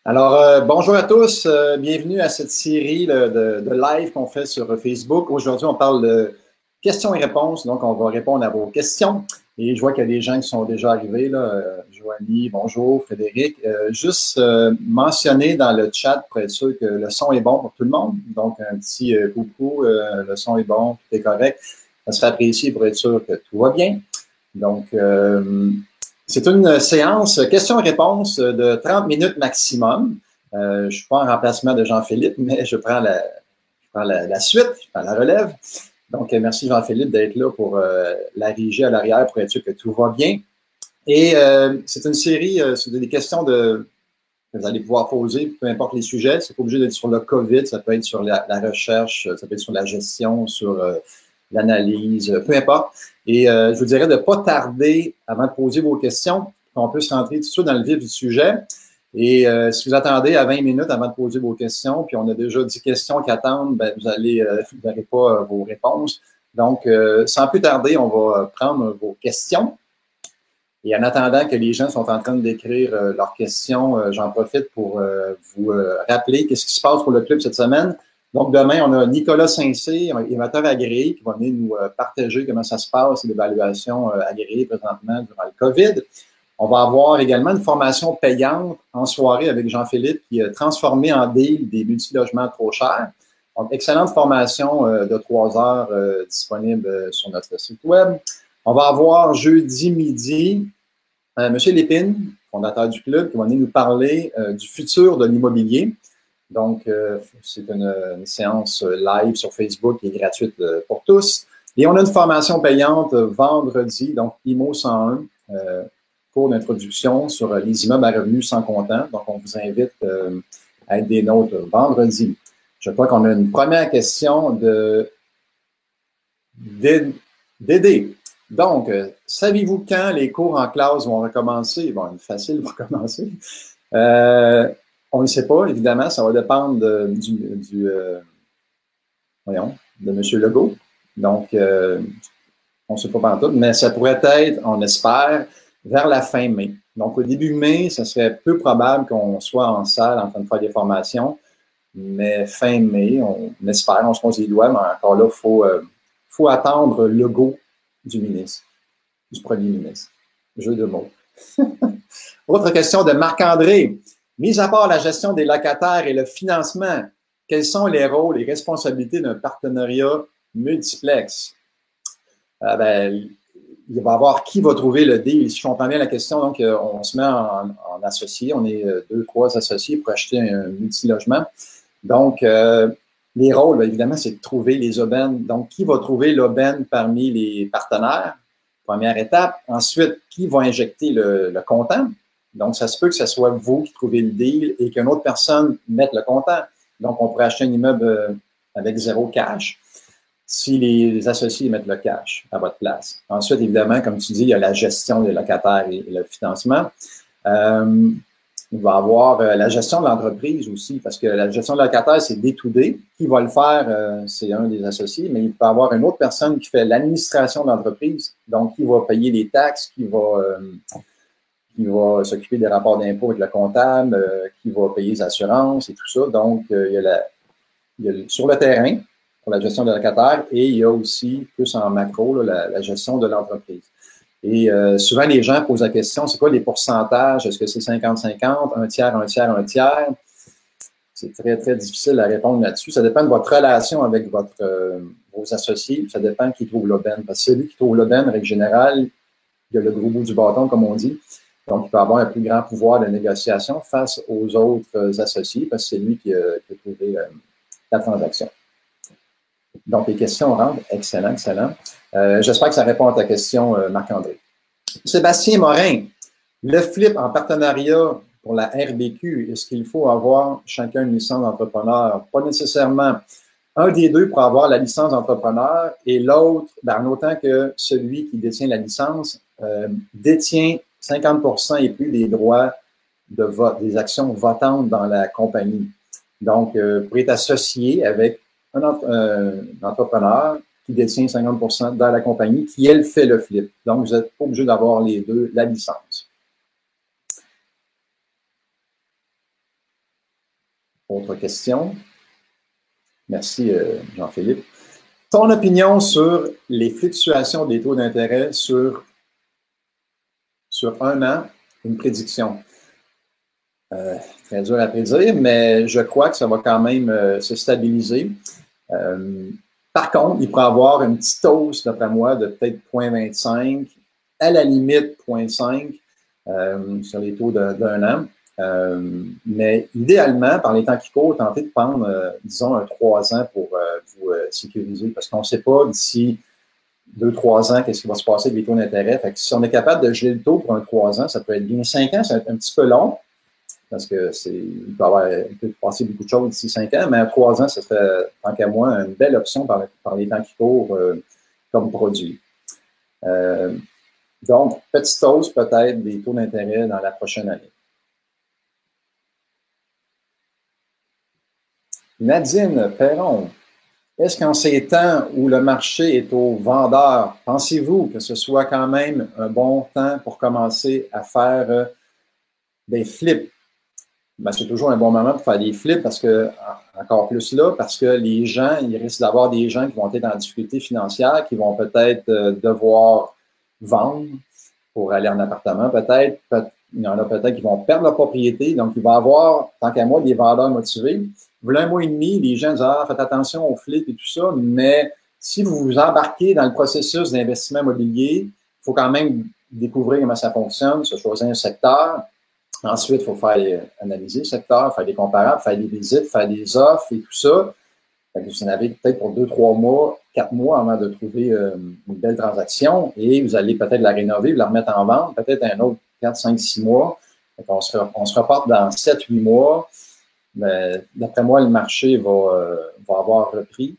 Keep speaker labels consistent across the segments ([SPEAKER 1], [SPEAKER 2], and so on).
[SPEAKER 1] Alors, bonjour à tous, bienvenue à cette série de live qu'on fait sur Facebook. Aujourd'hui, on parle de questions et réponses, donc on va répondre à vos questions. Et je vois qu'il y a des gens qui sont déjà arrivés, là. Joanie, bonjour, Frédéric. Juste mentionner dans le chat pour être sûr que le son est bon pour tout le monde. Donc, un petit coucou, le son est bon, tout est correct. Ça serait apprécié pour être sûr que tout va bien. Donc, c'est une séance questions-réponses de 30 minutes maximum. Je ne suis pas en remplacement de Jean-Philippe, mais je prends la suite, je prends la relève. Donc, merci Jean-Philippe d'être là pour la régie à l'arrière pour être sûr que tout va bien. Et c'est une série, c'est des questions que vous allez pouvoir poser, peu importe les sujets. C'est pas obligé d'être sur le COVID, ça peut être sur la recherche, ça peut être sur la gestion, sur l'analyse, peu importe. Et je vous dirais de ne pas tarder avant de poser vos questions, qu'on puisse rentrer tout de suite dans le vif du sujet. Et si vous attendez à 20 minutes avant de poser vos questions, puis on a déjà 10 questions qui attendent, ben, vous n'aurez pas vos réponses. Donc, sans plus tarder, on va prendre vos questions. Et en attendant que les gens sont en train d'écrire leurs questions, j'en profite pour vous rappeler qu'est-ce qui se passe pour le club cette semaine. Donc, demain, on a Nicolas Saint-Cyr, un évaluateur agréé, qui va venir nous partager comment ça se passe, l'évaluation agréée présentement durant le COVID. On va avoir également une formation payante en soirée avec Jean-Philippe qui est transformé en deal des multilogements trop chers. Donc, excellente formation de 3 heures disponible sur notre site web. On va avoir jeudi midi M. Lépine, fondateur du club, qui va venir nous parler du futur de l'immobilier. Donc, c'est une séance live sur Facebook qui est gratuite pour tous. Et on a une formation payante vendredi, donc IMO 101, cours d'introduction sur les immeubles à revenus sans comptant. Donc, on vous invite à être des nôtres vendredi. Je crois qu'on a une première question de Dédé. Donc, savez-vous quand les cours en classe vont recommencer? Bon, facile pour commencer. On ne sait pas, évidemment, ça va dépendre de M. Legault. Donc, on ne sait pas partout, mais ça pourrait être, on espère, vers la fin mai. Donc, au début mai, ce serait peu probable qu'on soit en salle en train de faire des formations, mais fin mai, on espère, on se compte les doigts, mais encore là, il faut attendre le go du ministre, du premier ministre. Jeu de mots. Autre question de Marc-André. Mis à part la gestion des locataires et le financement, quels sont les rôles et responsabilités d'un partenariat multiplex? Ben, il va y avoir qui va trouver le deal. Si je comprends bien la question, donc on se met en associé, on est 2, 3 associés pour acheter un multi-logement. Donc, les rôles, bien évidemment, c'est de trouver les aubaines. Donc, qui va trouver l'aubaine parmi les partenaires? Première étape. Ensuite, qui va injecter le comptant? Donc, ça se peut que ce soit vous qui trouvez le deal et qu'une autre personne mette le comptant. Donc, on pourrait acheter un immeuble avec 0 cash si les associés mettent le cash à votre place. Ensuite, évidemment, comme tu dis, il y a la gestion des locataires et le financement. Il va y avoir la gestion de l'entreprise aussi, parce que la gestion de locataire, c'est day-to-day. Qui va le faire, c'est un des associés, mais il peut y avoir une autre personne qui fait l'administration de l'entreprise, donc qui va payer les taxes, qui va s'occuper des rapports d'impôts avec le comptable, qui va payer les assurances et tout ça. Donc, il y a sur le terrain, pour la gestion de locataire, et il y a aussi, plus en macro, là, la gestion de l'entreprise. Et souvent, les gens posent la question, c'est quoi les pourcentages? Est-ce que c'est 50-50, un tiers, un tiers, un tiers? C'est très, très difficile à répondre là-dessus. Ça dépend de votre relation avec vos associés. Ça dépend qui trouve l'aubaine. Parce que celui qui trouve l'aubaine, en règle générale, il a le gros bout du bâton, comme on dit. Donc, il peut avoir un plus grand pouvoir de négociation face aux autres associés, parce que c'est lui qui a trouvé la transaction. Donc, les questions rentrent. Excellent, excellent. J'espère que ça répond à ta question, Marc-André. Sébastien Morin, le flip en partenariat pour la RBQ, est-ce qu'il faut avoir chacun une licence d'entrepreneur? Pas nécessairement. Un des deux pour avoir la licence d'entrepreneur et l'autre, ben, en autant que celui qui détient la licence détient 50% et plus des droits de vote, des actions votantes dans la compagnie. Donc, pour être associé avec un entrepreneur qui détient 50% dans la compagnie, qui, elle, fait le flip. Donc, vous n'êtes pas obligé d'avoir les deux, la licence. Autre question? Merci, Jean-Philippe. Ton opinion sur les fluctuations des taux d'intérêt sur un an, une prédiction? Très dur à prédire, mais je crois que ça va quand même se stabiliser. Par contre, il pourrait y avoir une petite hausse, d'après moi, de peut-être 0,25, à la limite 0,5 sur les taux d'un an. Mais idéalement, par les temps qui courent, tentez de prendre, disons, 3 ans pour vous sécuriser, parce qu'on ne sait pas d'ici 2-3 ans qu'est-ce qui va se passer avec les taux d'intérêt. Fait que si on est capable de geler le taux pour 3 ans, ça peut être bien. 5 ans, ça va être un petit peu long, parce que il peut passer beaucoup de choses d'ici 5 ans, mais à 3 ans, ce serait, tant qu'à moi, une belle option par les temps qui courent comme produit. Donc, petite hausse peut-être des taux d'intérêt dans la prochaine année. Nadine Perron, est-ce qu'en ces temps où le marché est au vendeur, pensez-vous que ce soit quand même un bon temps pour commencer à faire des flips? Ben, c'est toujours un bon moment pour faire des flips parce que, encore plus là, parce que les gens, il risque d'avoir des gens qui vont être en difficulté financière, qui vont peut-être devoir vendre pour aller en appartement, peut-être. Il y en a peut-être qui vont perdre leur propriété. Donc, il va y avoir, tant qu'à moi, des vendeurs motivés. Voilà 1 mois et demi, les gens disent, ah, faites attention aux flips et tout ça, mais si vous vous embarquez dans le processus d'investissement immobilier, il faut quand même découvrir comment ça fonctionne, se choisir un secteur. Ensuite, il faut faire analyser le secteur, faire des comparables, faire des visites, faire des offres et tout ça. Vous en avez peut-être pour 2-3 mois, 4 mois avant de trouver une belle transaction et vous allez peut-être la rénover, la remettre en vente, peut-être un autre 4, 5, 6 mois. Donc on se reporte dans 7-8 mois. D'après moi, le marché va avoir repris,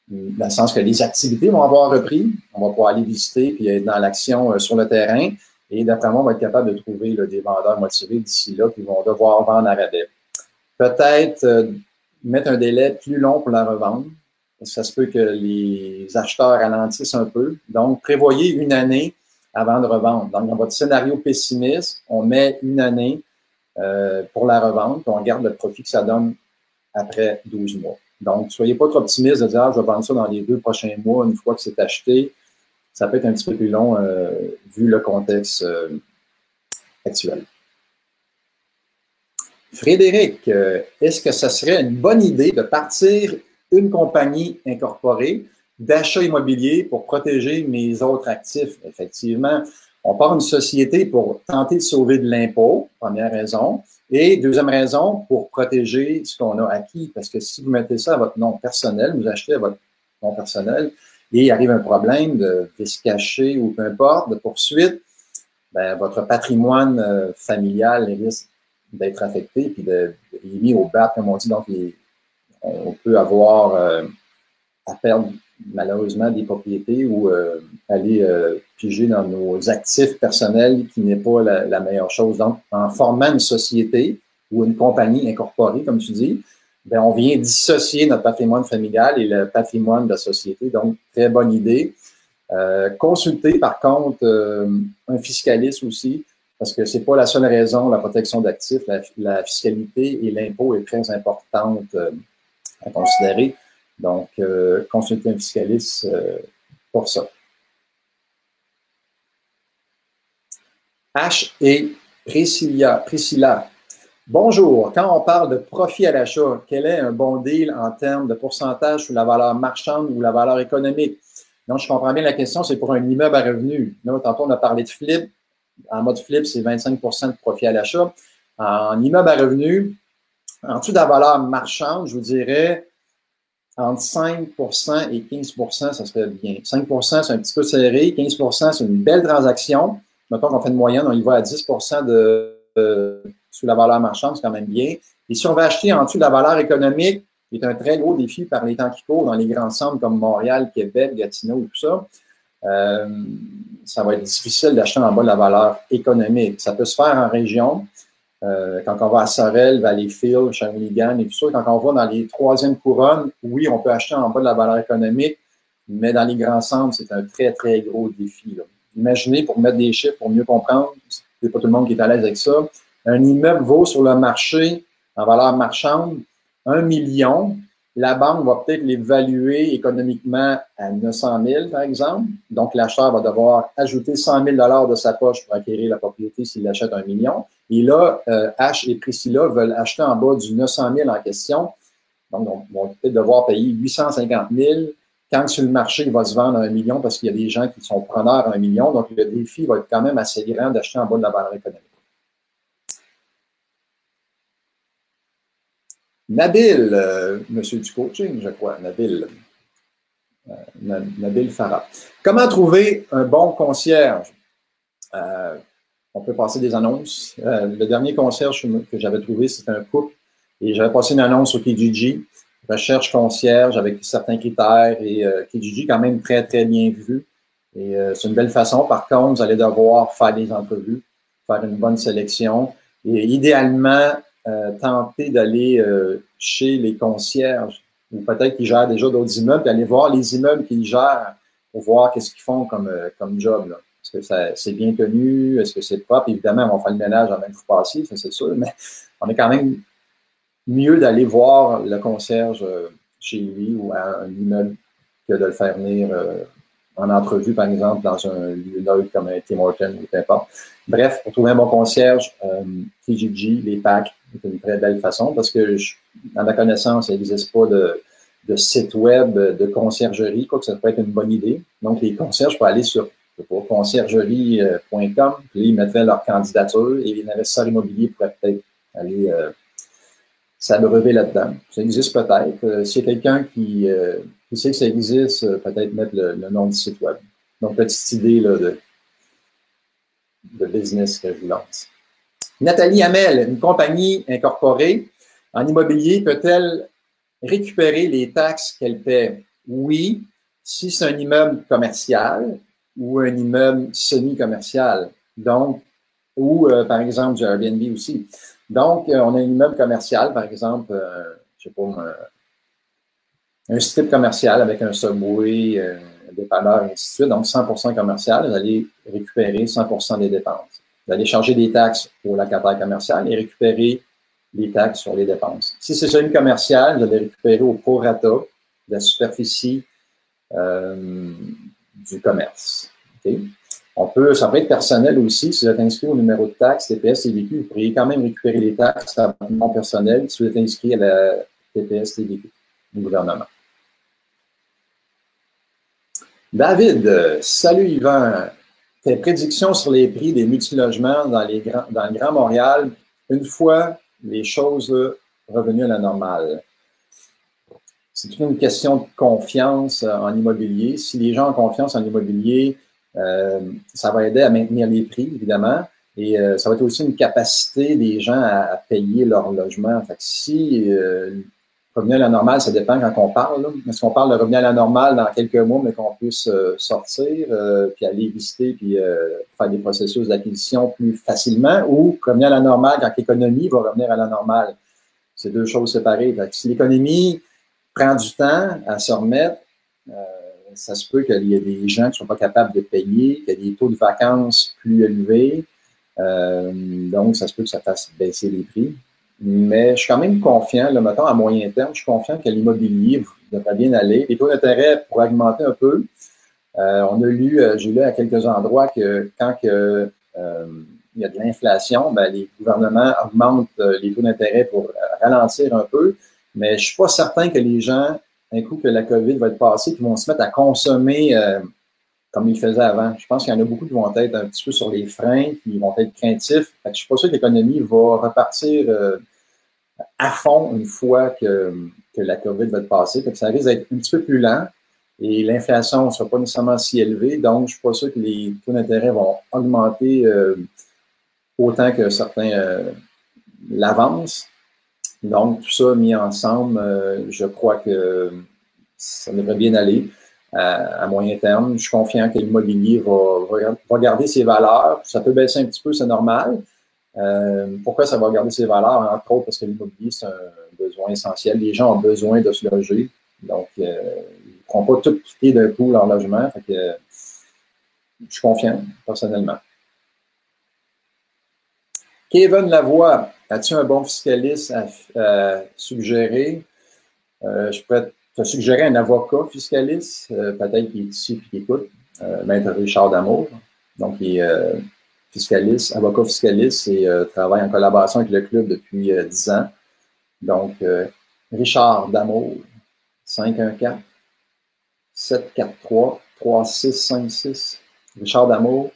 [SPEAKER 1] dans le sens que les activités vont avoir repris. On va pouvoir aller visiter puis être dans l'action sur le terrain. Et d'après moi, on va être capable de trouver des vendeurs motivés d'ici là qui vont devoir vendre à rabais. Peut-être mettre un délai plus long pour la revendre. Ça se peut que les acheteurs ralentissent un peu. Donc, prévoyez 1 année avant de revendre. Donc, dans votre scénario pessimiste, on met 1 année pour la revente, puis on garde le profit que ça donne après 12 mois. Donc, soyez pas trop optimiste de dire, ah, je vais vendre ça dans les 2 prochains mois, une fois que c'est acheté. Ça peut être un petit peu plus long vu le contexte actuel. Frédéric, est-ce que ce serait une bonne idée de partir une compagnie incorporée d'achat immobilier pour protéger mes autres actifs? Effectivement, on part une société pour tenter de sauver de l'impôt, première raison. Et deuxième raison, pour protéger ce qu'on a acquis. Parce que si vous mettez ça à votre nom personnel, vous achetez à votre nom personnel et il arrive un problème de vice caché ou peu importe, de poursuite, ben, votre patrimoine familial risque d'être affecté puis de mis au bat, comme on dit. Donc, on peut avoir à perdre malheureusement des propriétés ou aller piger dans nos actifs personnels qui n'est pas la meilleure chose. Donc, en formant une société ou une compagnie incorporée, comme tu dis, bien, on vient dissocier notre patrimoine familial et le patrimoine de la société. Donc, très bonne idée. Consulter, par contre, un fiscaliste aussi, parce que c'est pas la seule raison, la protection d'actifs, la fiscalité et l'impôt est très importante à considérer. Donc, consulter un fiscaliste pour ça. H et Priscilla. Bonjour. Quand on parle de profit à l'achat, quel est un bon deal en termes de pourcentage sur la valeur marchande ou la valeur économique? Donc, je comprends bien la question, c'est pour un immeuble à revenu. Là, tantôt, on a parlé de flip. En mode flip, c'est 25 de profit à l'achat. En immeuble à revenu, en dessous de la valeur marchande, je vous dirais entre 5 et 15 ça serait bien. 5 c'est un petit peu serré. 15 c'est une belle transaction. Mettons qu'on fait une moyenne, on y va à 10 sous la valeur marchande, c'est quand même bien. Et si on va acheter en dessous de la valeur économique, qui est un très gros défi par les temps qui courent dans les grands centres comme Montréal, Québec, Gatineau et tout ça, ça va être difficile d'acheter en bas de la valeur économique. Ça peut se faire en région, quand on va à Sorel, Valleyfield, Shawinigan et tout ça. Quand on va dans les troisièmes couronnes, oui, on peut acheter en bas de la valeur économique, mais dans les grands centres, c'est un très, très gros défi, là. Imaginez, pour mettre des chiffres, pour mieux comprendre, c'est pas tout le monde qui est à l'aise avec ça, un immeuble vaut sur le marché, en valeur marchande, 1 million. La banque va peut-être l'évaluer économiquement à 900 000, par exemple. Donc, l'acheteur va devoir ajouter 100 000 de sa poche pour acquérir la propriété s'il achète 1 million. Et là, H et Priscilla veulent acheter en bas du 900 000 en question. Donc, ils vont peut-être devoir payer 850 000. Quand sur le marché, il va se vendre à 1 million parce qu'il y a des gens qui sont preneurs à 1 million. Donc, le défi va être quand même assez grand d'acheter en bas de la valeur économique. Nabil, monsieur du coaching, je crois, Nabil Farah. Comment trouver un bon concierge? On peut passer des annonces. Le dernier concierge que j'avais trouvé, c'était un couple. Et j'avais passé une annonce au Kijiji, recherche concierge avec certains critères. Et Kijiji, quand même, très, très bien vu. Et c'est une belle façon. Par contre, vous allez devoir faire des entrevues, faire une bonne sélection. Et idéalement, tenter d'aller chez les concierges ou peut-être qu'ils gèrent déjà d'autres immeubles, puis aller voir les immeubles qu'ils gèrent pour voir qu'est-ce qu'ils font comme job, là. Est-ce que c'est bien tenu? Est-ce que c'est propre? Évidemment, on va faire le ménage avant que vous passiez, ça c'est sûr, mais on est quand même mieux d'aller voir le concierge chez lui ou à un immeuble que de le faire venir en entrevue, par exemple, dans un lieu neutre comme un Tim Hortons ou peu importe. Bref, pour trouver un bon concierge, Kijiji, les packs, c'est une très belle façon parce que, dans ma connaissance, il n'existe pas de site web de conciergerie, quoi que ça peut être une bonne idée. Donc, les concierges peuvent aller sur conciergerie.com, puis ils mettraient leur candidature et les investisseurs immobiliers pourraient peut-être aller s'abreuver là-dedans. Ça existe peut-être. S'il y a quelqu'un qui sait que ça existe, peut-être mettre le nom du site web. Donc, petite idée là, de business que je vous lance. Nathalie Hamel, une compagnie incorporée en immobilier, peut-elle récupérer les taxes qu'elle paie? Oui, si c'est un immeuble commercial ou un immeuble semi-commercial. Donc, ou par exemple du Airbnb aussi. Donc, on a un immeuble commercial, par exemple, je sais pas, un strip commercial avec un Subway, un dépanneur, et ainsi de suite. Donc, 100% commercial, vous allez récupérer 100% des dépenses. Vous allez charger des taxes au locataire commercial et récupérer les taxes sur les dépenses. Si c'est semi-commercial, vous allez récupérer au prorata de la superficie du commerce. Okay? Ça peut être personnel aussi. Si vous êtes inscrit au numéro de taxe TPS TVQ, vous pourriez quand même récupérer les taxes à mon personnel si vous êtes inscrit à la TPS TVQ du gouvernement. David, salut Yvan. Tes prédictions sur les prix des multilogements dans le Grand Montréal, une fois les choses revenues à la normale. C'est une question de confiance en immobilier. Si les gens ont confiance en immobilier, ça va aider à maintenir les prix, évidemment. Et ça va être aussi une capacité des gens à payer leur logement. Fait que si revenu à la normale, ça dépend quand on parle. Est-ce qu'on parle de revenu à la normale dans quelques mois, mais qu'on puisse sortir, puis aller visiter, puis faire des processus d'acquisition plus facilement, ou revenu à la normale quand l'économie va revenir à la normale? C'est deux choses séparées. Fait que si l'économie prend du temps à se remettre, ça se peut qu'il y ait des gens qui ne sont pas capables de payer, qu'il y ait des taux de vacances plus élevés. Donc, ça se peut que ça fasse baisser les prix. Mais je suis quand même confiant, là, mettons, à moyen terme, je suis confiant que l'immobilier devrait bien aller. Les taux d'intérêt pourraient augmenter un peu. J'ai lu à quelques endroits que quand il y a de l'inflation, ben, les gouvernements augmentent les taux d'intérêt pour ralentir un peu. Mais je ne suis pas certain que les gens, un coup que la COVID va être passée, qu'ils vont se mettre à consommer comme ils faisaient avant. Je pense qu'il y en a beaucoup qui vont être un petit peu sur les freins, qui vont être craintifs. Fait que je ne suis pas sûr que l'économie va repartir à fond une fois que la COVID va être passée. Fait que ça risque d'être un petit peu plus lent et l'inflation ne sera pas nécessairement si élevée. Donc, je ne suis pas sûr que les taux d'intérêt vont augmenter autant que certains l'avancent. Donc, tout ça mis ensemble, je crois que ça devrait bien aller à moyen terme. Je suis confiant que l'immobilier va garder ses valeurs. Ça peut baisser un petit peu, c'est normal. Pourquoi ça va garder ses valeurs? Entre autres, parce que l'immobilier, c'est un besoin essentiel. Les gens ont besoin de se loger. Donc, ils ne pourront pas tout quitter d'un coup leur logement. Fait que, je suis confiant, personnellement. Kevin Lavoie, as-tu un bon fiscaliste à suggérer? Je pourrais te suggérer un avocat fiscaliste, peut-être qu'il est ici et qui écoute, Maître Richard D'Amour. Donc, il est fiscaliste, avocat fiscaliste et travaille en collaboration avec le club depuis 10 ans. Donc, Richard D'Amour, 514-743-3656. Richard D'Amour,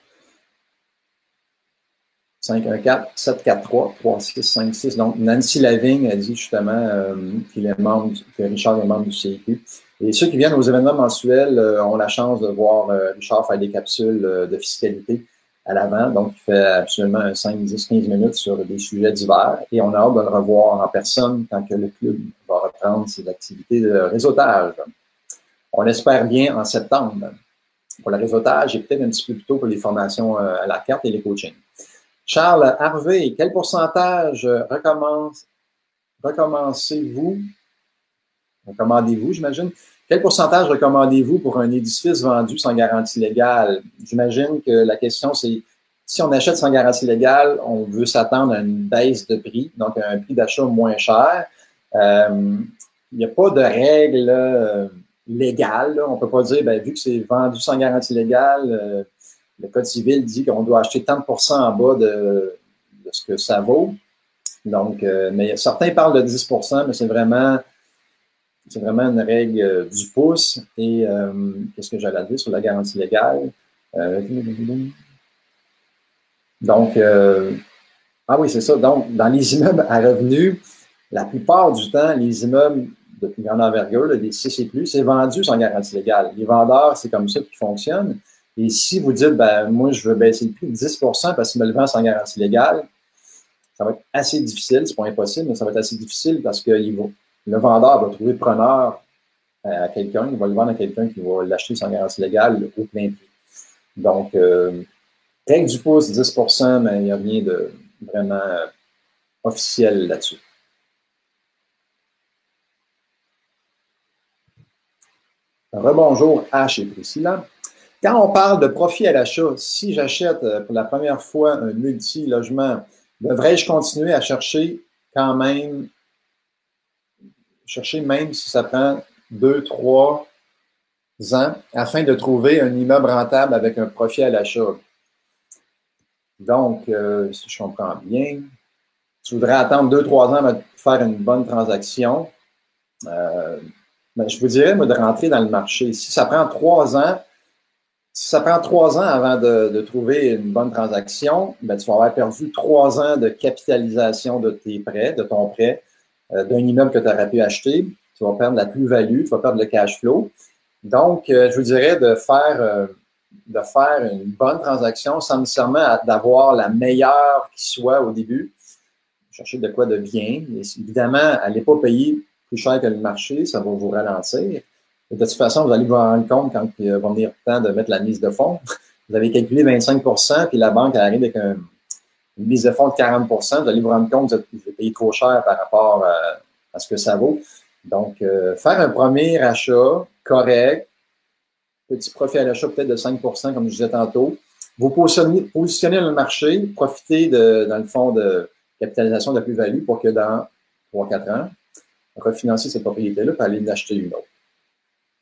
[SPEAKER 1] 514-743-3656. Donc, Nancy Lavigne a dit justement que Richard est membre du CIQ. Et ceux qui viennent aux événements mensuels ont la chance de voir Richard faire des capsules de fiscalité à l'avant. Donc, il fait absolument un 5, 10, 15 minutes sur des sujets divers. Et on a hâte de le revoir en personne quand que le club va reprendre ses activités de réseautage. On espère bien en septembre pour le réseautage et peut-être un petit peu plus tôt pour les formations à la carte et les coachings. Charles Harvey, quel pourcentage recommandez-vous, j'imagine? Quel pourcentage recommandez-vous pour un édifice vendu sans garantie légale? J'imagine que la question, c'est si on achète sans garantie légale, on veut s'attendre à une baisse de prix, donc à un prix d'achat moins cher. Il n'y a pas de règle légale. On ne peut pas dire, vu que c'est vendu sans garantie légale, le Code civil dit qu'on doit acheter tant de pourcents en bas de ce que ça vaut. Donc, mais certains parlent de 10%, mais c'est vraiment une règle du pouce. Et qu'est-ce que j'allais dire sur la garantie légale? Donc, ah oui, c'est ça. Donc, dans les immeubles à revenus, la plupart du temps, les immeubles de plus grande envergure, là, des 6 et plus, c'est vendu sans garantie légale. Les vendeurs, c'est comme ça qu'ils fonctionnent. Et si vous dites, moi, je veux baisser le prix de 10% parce qu'il me le vend sans garantie légale, ça va être assez difficile. C'est pas impossible, mais ça va être assez difficile parce que le vendeur va trouver preneur à quelqu'un, il va le vendre à quelqu'un qui va l'acheter sans garantie légale au plein prix. Donc, règle du pouce, 10%, mais il n'y a rien de vraiment officiel là-dessus. Rebonjour H et Priscilla. Quand on parle de profit à l'achat, si j'achète pour la première fois un multi-logement, devrais-je continuer à chercher quand même, même si ça prend 2, 3 ans, afin de trouver un immeuble rentable avec un profit à l'achat? Donc, si je comprends bien, tu voudrais attendre 2-3 ans avant de faire une bonne transaction. Ben, je vous dirais, moi, de rentrer dans le marché. Si ça prend 3 ans, avant de trouver une bonne transaction, ben, tu vas avoir perdu 3 ans de capitalisation de tes prêts, de ton prêt, d'un immeuble que tu aurais pu acheter. Tu vas perdre la plus-value, tu vas perdre le cash flow. Donc, je vous dirais de faire une bonne transaction sans nécessairement d'avoir la meilleure qui soit au début. Chercher de quoi de bien. Et évidemment, n'allez pas payer plus cher que le marché, ça va vous ralentir. Et de toute façon, vous allez vous rendre compte quand il va venir le temps de mettre la mise de fonds. Vous avez calculé 25 puis la banque arrive avec une mise de fonds de 40 vous allez vous rendre compte que vous avez payé trop cher par rapport à ce que ça vaut. Donc, faire un premier achat correct, petit profit à l'achat peut-être de 5 comme je disais tantôt. Vous positionnez dans le marché, profitez dans le fond de capitalisation de la plus-value pour que dans 3-4 ans, refinancer cette propriété-là et aller en acheter une autre.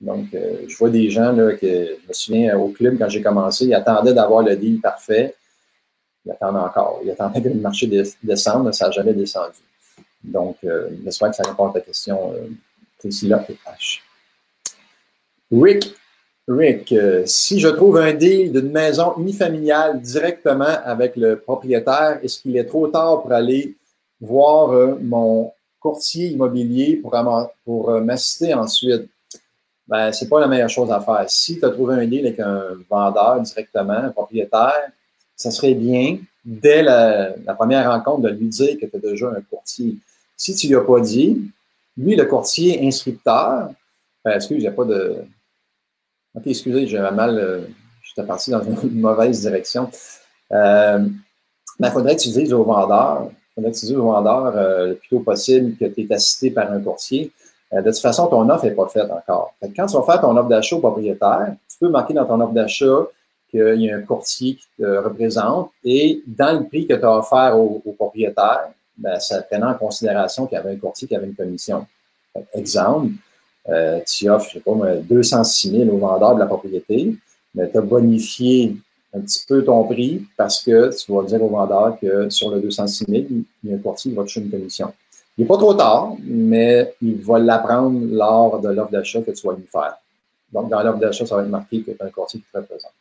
[SPEAKER 1] Donc, je vois des gens là, que je me souviens au club, quand j'ai commencé, ils attendaient d'avoir le deal parfait. Ils attendent encore. Ils attendaient que le marché descende, mais ça n'a jamais descendu. Donc, j'espère que ça répond à ta question, Priscilla et H. Rick, si je trouve un deal d'une maison unifamiliale directement avec le propriétaire, est-ce qu'il est trop tard pour aller voir mon courtier immobilier pour m'assister ensuite? Ben, c'est pas la meilleure chose à faire. Si tu as trouvé un deal avec un vendeur directement, un propriétaire, ça serait bien, dès la première rencontre, de lui dire que tu as déjà un courtier. Si tu lui as pas dit, lui, le courtier inscripteur, excuse, il n'y a pas de... OK, excusez, j'avais mal... j'étais parti dans une mauvaise direction. Il faudrait que tu dises au vendeur, le plus tôt possible que tu es assisté par un courtier. De toute façon, ton offre n'est pas faite encore. Quand tu vas faire ton offre d'achat au propriétaire, tu peux marquer dans ton offre d'achat qu'il y a un courtier qui te représente et dans le prix que tu as offert au propriétaire, ben, ça prenait en considération qu'il y avait un courtier qui avait une commission. Exemple, tu offres, je sais pas, 206 000 au vendeur de la propriété, mais tu as bonifié un petit peu ton prix parce que tu vas dire au vendeur que sur le 206 000, il y a un courtier qui va toucher une commission. Il n'est pas trop tard, mais il va l'apprendre lors de l'offre d'achat que tu vas lui faire. Donc, dans l'offre d'achat, ça va être marqué que tu as un courtier qui te représente.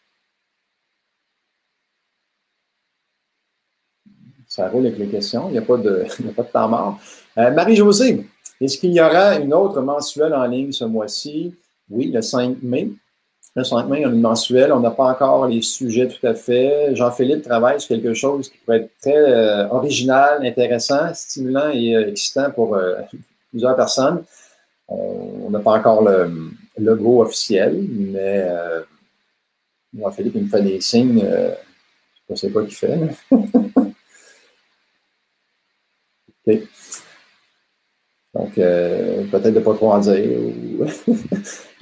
[SPEAKER 1] Ça roule avec les questions. Il n'y a pas de temps mort. Marie-Josée, est-ce qu'il y aura une autre mensuelle en ligne ce mois-ci? Oui, le 5 mai. Le 5 mai, il y a une mensuelle. On n'a pas encore les sujets tout à fait. Jean-Philippe travaille sur quelque chose qui pourrait être très original, intéressant, stimulant et excitant pour plusieurs personnes. On n'a pas encore le logo officiel, mais Jean-Philippe, il me fait des signes. Je ne sais pas ce qu'il fait. Okay. Donc, peut-être de ne pas trop en dire.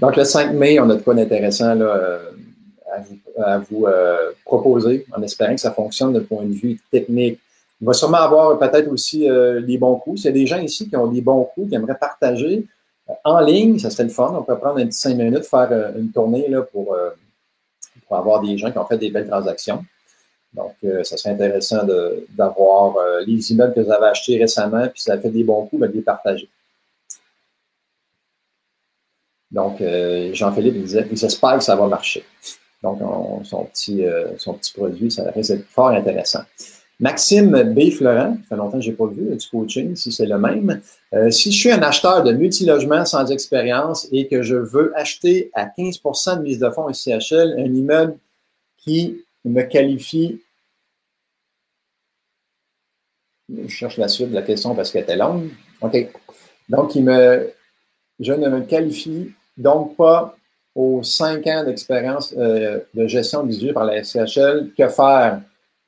[SPEAKER 1] Donc, le 5 mai, on a de quoi d'intéressant là, à vous proposer, en espérant que ça fonctionne de point de vue technique. Il va sûrement avoir peut-être aussi des bons coups. S'il y a des gens ici qui ont des bons coups, qui aimeraient partager en ligne, ça serait le fun. On peut prendre un petit 5 minutes, faire une tournée là, pour avoir des gens qui ont fait des belles transactions. Donc, ça serait intéressant d'avoir les immeubles que vous avez achetés récemment, puis ça a fait des bons coups, de les partager. Donc, Jean-Philippe, il disait, il espère que ça va marcher. Donc, son petit produit, ça risque d'être fort intéressant. Maxime B. Florent, ça fait longtemps que je n'ai pas vu, du coaching, si c'est le même. Si je suis un acheteur de multilogement sans expérience et que je veux acheter à 15 de mise de fonds SCHL un immeuble qui me qualifie, je cherche la suite de la question parce qu'elle était longue. OK. Donc, je ne me qualifie donc pas aux 5 ans d'expérience de gestion d'usure par la SCHL. Que faire?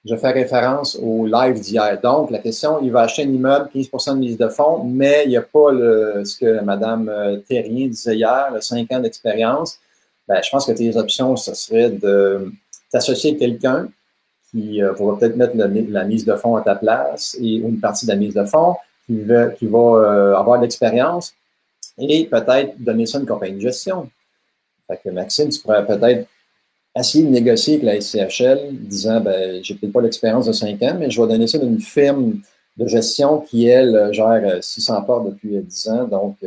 [SPEAKER 1] Je fais référence au live d'hier. Donc, la question, il va acheter un immeuble, 15 de mise de fonds, mais il n'y a pas ce que Mme Terrien disait hier, le 5 ans d'expérience. Ben, je pense que tes options, ce serait de t'associer avec quelqu'un qui va peut-être mettre la mise de fonds à ta place ou une partie de la mise de fonds, qui va avoir de l'expérience et peut-être donner ça à une compagnie de gestion. Fait que Maxime, tu pourrais peut-être essayé de négocier avec la SCHL, disant, ben, j'ai peut-être pas l'expérience de 5 ans, mais je vais donner ça d'une firme de gestion qui, elle, gère 600 portes depuis 10 ans, donc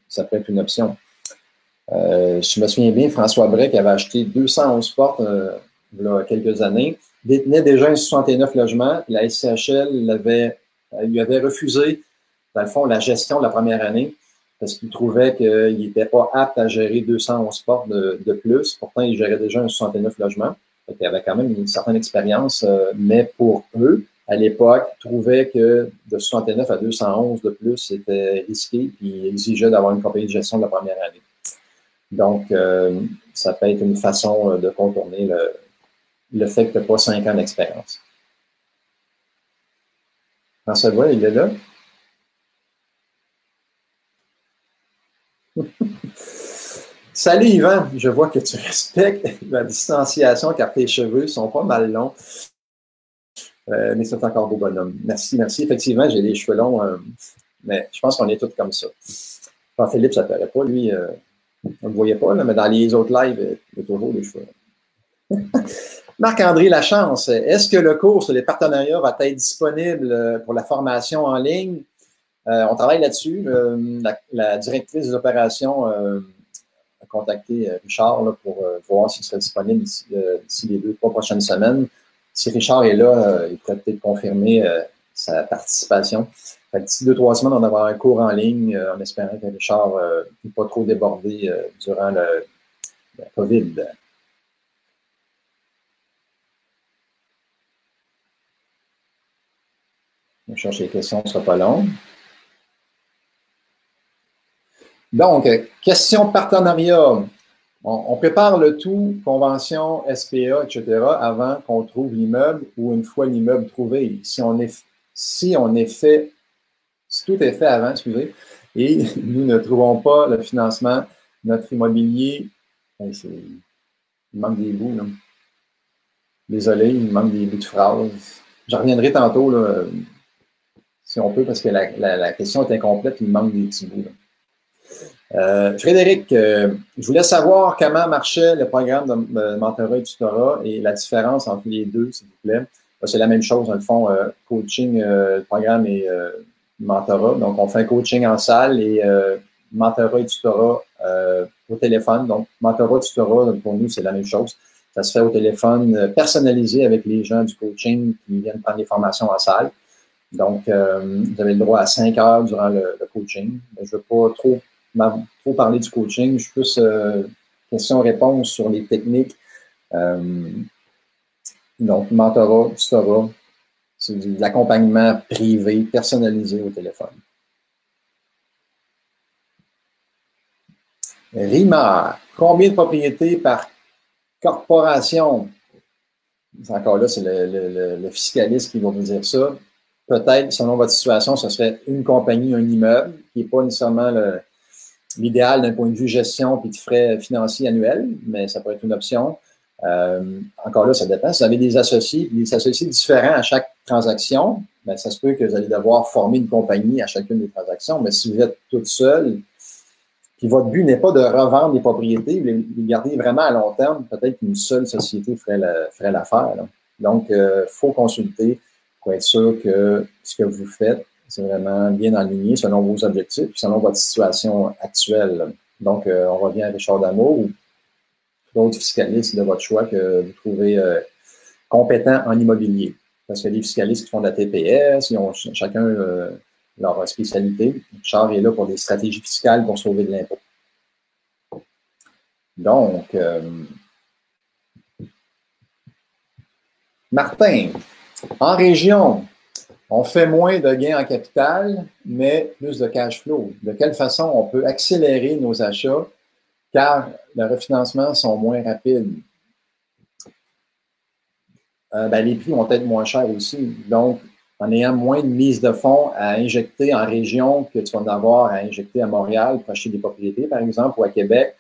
[SPEAKER 1] ça peut être une option. Je me souviens bien, François Brec avait acheté 211 portes il y a quelques années, détenait déjà un 69 logements, puis la SCHL lui avait refusé, dans le fond, la gestion de la première année, parce qu'il trouvait qu'il n'était pas apte à gérer 211 portes de plus. Pourtant, il gérait déjà un 69 logements. Il avait quand même une certaine expérience, mais pour eux, à l'époque, ils trouvaient que de 69 à 211 de plus, c'était risqué, puis ils exigeaient d'avoir une compagnie de gestion de la première année. Donc, ça peut être une façon de contourner le fait que tu n'as pas 5 ans d'expérience. François Bois, il est là? Salut Yvan, je vois que tu respectes la distanciation car tes cheveux sont pas mal longs. Mais c'est encore beau bonhomme. Merci, merci. Effectivement, j'ai les cheveux longs, mais je pense qu'on est tous comme ça. Philippe, ça ne paraît pas, lui, on ne le voyait pas, là, mais dans les autres lives, il y a toujours des cheveux longs. Marc-André Lachance, est-ce que le cours sur les partenariats va être disponible pour la formation en ligne? On travaille là-dessus. La directrice des opérations a contacté Richard là, pour voir s'il serait disponible d'ici les 2-3 prochaines semaines. Si Richard est là, il pourrait peut-être confirmer sa participation. D'ici 2-3 semaines, on va avoir un cours en ligne en espérant que Richard n'est pas trop débordé durant la COVID. Je cherche les questions, ce ne sera pas long. Donc, question partenariat. On prépare le tout, convention, SPA, etc., avant qu'on trouve l'immeuble ou une fois l'immeuble trouvé. Si tout est fait avant, excusez, et nous ne trouvons pas le financement, notre immobilier, il manque des bouts, là. Désolé, il manque des bouts de phrases. Je reviendrai tantôt, là, si on peut, parce que la question est incomplète, il manque des petits bouts, là. Frédéric, je voulais savoir comment marchait le programme de mentorat et tutorat et la différence entre les deux, s'il vous plaît. C'est la même chose, dans le fond, coaching, programme et mentorat. Donc, on fait un coaching en salle et mentorat et tutorat au téléphone. Donc, mentorat et tutorat, pour nous, c'est la même chose. Ça se fait au téléphone, personnalisé avec les gens du coaching qui viennent prendre des formations en salle. Donc, vous avez le droit à 5 heures durant le coaching. Je ne veux pas trop parler du coaching. Je suis plus question-réponse sur les techniques. Donc, mentorat, tutorat, c'est de l'accompagnement privé, personnalisé au téléphone. RIMA, combien de propriétés par corporation? Encore là, c'est le fiscaliste qui va vous dire ça. Peut-être, selon votre situation, ce serait une compagnie, un immeuble, qui n'est pas nécessairement l'idéal d'un point de vue gestion et de frais financiers annuels, mais ça peut être une option. Encore là, ça dépend. Si vous avez des associés différents à chaque transaction, bien, ça se peut que vous allez devoir former une compagnie à chacune des transactions, mais si vous êtes toute seule, puis votre but n'est pas de revendre les propriétés, vous les gardez vraiment à long terme, peut-être qu'une seule société ferait l'affaire. Donc, il faut consulter pour être sûr que ce que vous faites, c'est vraiment bien aligné selon vos objectifs et selon votre situation actuelle. Donc, on revient à Richard Damour ou d'autres fiscalistes de votre choix que vous trouvez compétents en immobilier. Parce que les fiscalistes qui font de la TPS, ils ont chacun leur spécialité. Richard est là pour des stratégies fiscales pour sauver de l'impôt. Donc, Martin, en région, on fait moins de gains en capital, mais plus de cash flow. De quelle façon on peut accélérer nos achats car les refinancements sont moins rapides? Les prix vont être moins chers aussi. Donc, en ayant moins de mise de fonds à injecter en région que tu vas en avoir à injecter à Montréal pour acheter des propriétés, par exemple, ou à Québec,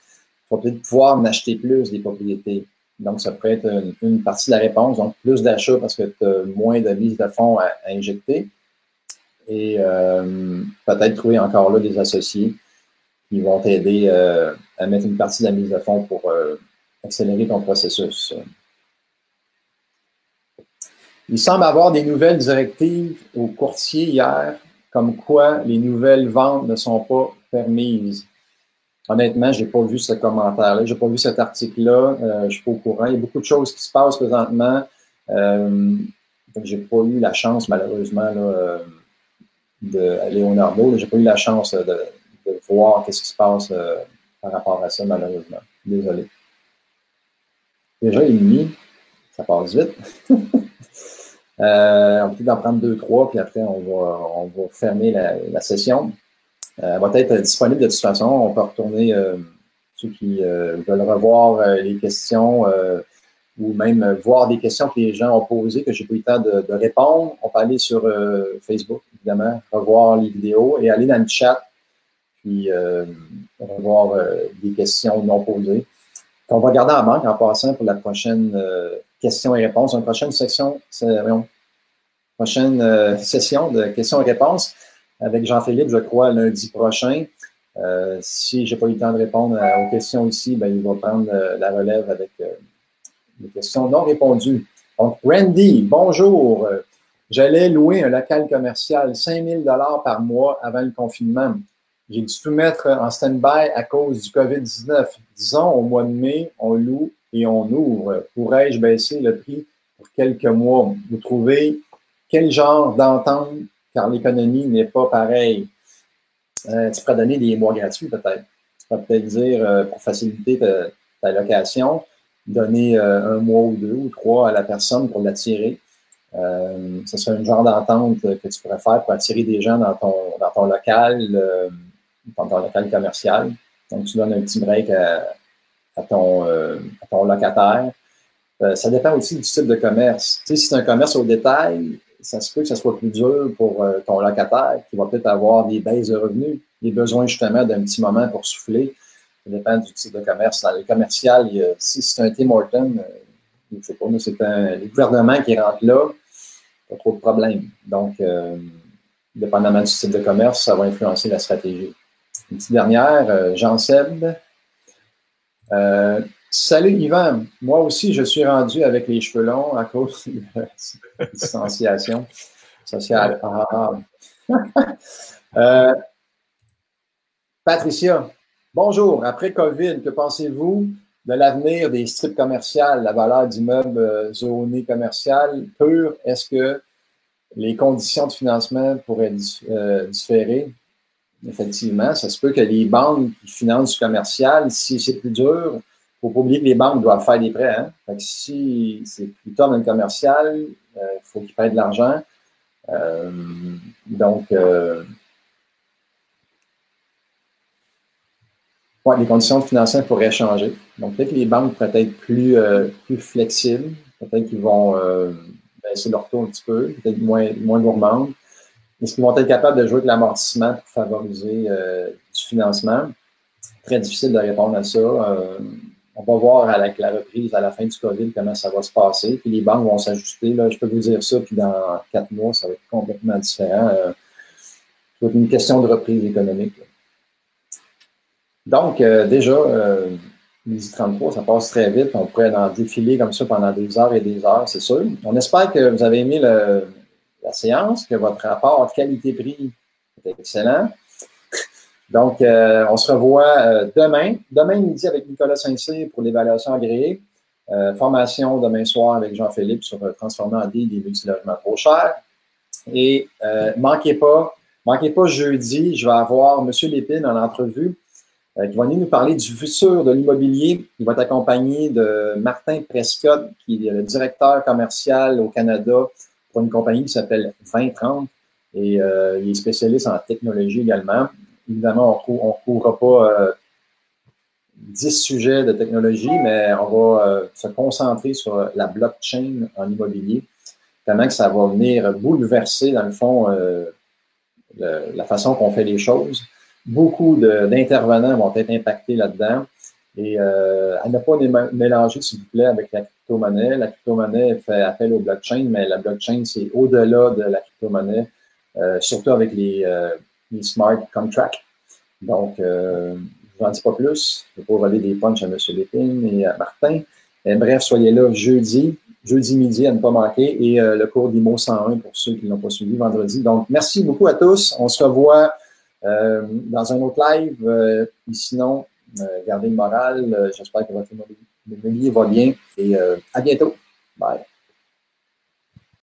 [SPEAKER 1] tu vas peut-être pouvoir en acheter plus des propriétés. Donc, ça pourrait être une partie de la réponse. Donc, plus d'achats parce que tu as moins de mise de fonds à injecter. Et peut-être trouver encore là des associés qui vont t'aider à mettre une partie de la mise de fonds pour accélérer ton processus. Il semble avoir des nouvelles directives aux courtiers hier, comme quoi les nouvelles ventes ne sont pas permises. Honnêtement, je n'ai pas vu ce commentaire-là, je n'ai pas vu cet article-là, je ne suis pas au courant. Il y a beaucoup de choses qui se passent présentement. Je n'ai pas eu la chance, malheureusement, de Leonardo. Je n'ai pas eu la chance de voir ce qui se passe par rapport à ça, malheureusement. Désolé. Déjà, il est minuit, ça passe vite. On peut en prendre 2-3, puis après, on va fermer la session. Elle va être disponible de toute façon. On peut retourner, ceux qui veulent revoir les questions ou même voir des questions que les gens ont posées, que je n'ai pas eu le temps de répondre. On peut aller sur Facebook, évidemment, revoir les vidéos et aller dans le chat, puis revoir des questions non posées. On va garder en banque en passant pour la prochaine questions et réponses. Une prochaine section, prochaine session de questions et réponses avec Jean-Philippe, je crois, lundi prochain. Si je n'ai pas eu le temps de répondre aux questions ici, ben, il va prendre la relève avec les questions non répondues. Donc, Randy, bonjour. J'allais louer un local commercial, 5 000 $ par mois avant le confinement. J'ai dû tout mettre en stand-by à cause du COVID-19. Disons, au mois de mai, on loue et on ouvre. Pourrais-je baisser le prix pour quelques mois? Vous trouvez quel genre d'entente, car l'économie n'est pas pareille? Tu pourrais donner des mois gratuits peut-être. Tu pourrais peut-être dire, pour faciliter ta location, donner un mois ou 2 ou 3 à la personne pour l'attirer. Ce serait un genre d'entente que tu pourrais faire pour attirer des gens dans ton local, dans ton local commercial. Donc, tu donnes un petit break à ton locataire. Ça dépend aussi du type de commerce. Tu sais, si c'est un commerce au détail, ça se peut que ça soit plus dur pour ton locataire qui va peut-être avoir des baisses de revenus, des besoins justement d'un petit moment pour souffler. Ça dépend du type de commerce. Dans les commerciales, si c'est un Tim Hortons, je ne sais pas, mais c'est le gouvernement qui rentre là, pas trop de problèmes. Donc, dépendamment du type de commerce, ça va influencer la stratégie. Une petite dernière, Jean-Seb. Salut Yvan, moi aussi je suis rendu avec les cheveux longs à cause de la distanciation sociale. Patricia, bonjour. Après COVID, que pensez-vous de l'avenir des strips commerciales, la valeur d'immeubles zonés commerciales purs? Est-ce que les conditions de financement pourraient différer? Effectivement, ça se peut que les banques qui financent du commercial, si c'est plus dur, il ne faut pas oublier que les banques doivent faire des prêts. Hein? Fait que si c'est plus tard dans le commercial, il faut qu'ils prêtent de l'argent. Ouais, les conditions de financement pourraient changer. Donc, peut-être que les banques pourraient être plus flexibles. Peut-être qu'ils vont baisser leur taux un petit peu, peut-être moins gourmandes. Est-ce qu'ils vont être capables de jouer avec l'amortissement pour favoriser du financement? Très difficile de répondre à ça. On va voir avec la reprise à la fin du COVID comment ça va se passer. Puis les banques vont s'ajuster. Je peux vous dire ça, puis dans 4 mois, ça va être complètement différent. Ça va être une question de reprise économique. Là. Donc, déjà, midi 33, ça passe très vite. On pourrait en défiler comme ça pendant des heures et des heures, c'est sûr. On espère que vous avez aimé la séance, que votre rapport qualité-prix est excellent. Donc, on se revoit demain midi avec Nicolas Saint-Cyr pour l'évaluation agréée. Formation demain soir avec Jean-Philippe sur transformer en deal des multilogements trop chers. Et manquez pas jeudi, je vais avoir M. Lépine en entrevue qui va venir nous parler du futur de l'immobilier. Il va être accompagné de Martin Prescott, qui est le directeur commercial au Canada pour une compagnie qui s'appelle 2030 et il est spécialiste en technologie également. Évidemment, on ne couvrira pas 10 sujets de technologie, mais on va se concentrer sur la blockchain en immobilier, tellement que ça va venir bouleverser, dans le fond, la façon qu'on fait les choses. Beaucoup d'intervenants vont être impactés là-dedans. Et à ne pas mélanger, s'il vous plaît, avec la crypto-monnaie. La crypto-monnaie fait appel au blockchain, mais la blockchain, c'est au-delà de la crypto-monnaie, surtout avec les smart contracts. Donc, je j'en dis pas plus. Je ne vais pas voler des punchs à M. Lépine et à Martin. Bref, soyez là jeudi midi à ne pas manquer, et le cours d'IMO 101 pour ceux qui ne l'ont pas suivi vendredi. Donc, merci beaucoup à tous. On se revoit dans un autre live. Et sinon, gardez le moral. J'espère que votre immobilier va bien. Et à bientôt. Bye.